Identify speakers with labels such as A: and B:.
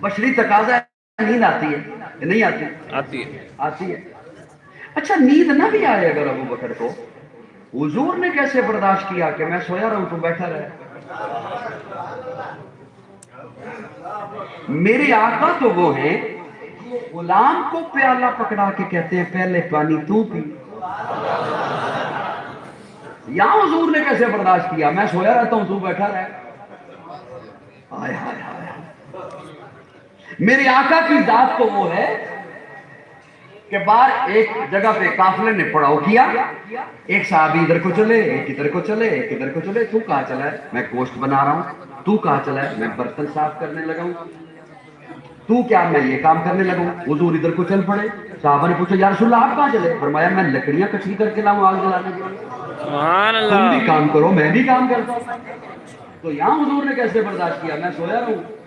A: بشری تقاضا ہے، نیند آتی ہے نہیں آتی؟ آتی ہے۔ اچھا نیند نہ بھی آئے اگر ابو بکر کو، حضور نے کیسے برداشت کیا کہ میں سویا رہوں تو بیٹھا رہے؟ میرے آقا تو وہ ہیں غلام کو پیالہ پکڑا کے کہتے ہیں پہلے پانی تو پی۔ یہاں حضور نے کیسے برداشت کیا میں سویا رہتا ہوں تو بیٹھا رہے؟ ہائے ہائے ہائے۔ میرے آقا کی ذات تو وہ ہے کہ باہر ایک جگہ پہ قافلے نے پڑاؤ کیا، ایک صحابی ادھر کو چلے، ایک ادھر کو چلے، ایک ادھر کو چلے۔ تو کہاں چلا ہے؟ میں گوشت بنا رہا ہوں۔ تو کہاں چلا ہے؟ میں برتن صاف کرنے لگا ہوں۔ تو کیا؟ میں یہ کام کرنے لگا ہوں۔ حضور ادھر کو چل پڑے۔ صحابہ نے پوچھا یا رسول اللہ آپ کہاں چلے؟ فرمایا میں لکڑیاں کچھی کر کے لاؤں آگ جلانے کے لیے۔
B: سبحان
A: تم بھی
B: اللہ.
A: کام کرو میں بھی کام کرتا ہوں۔ تو یہاں حضور نے کیسے برداشت کیا میں سویا رہوں؟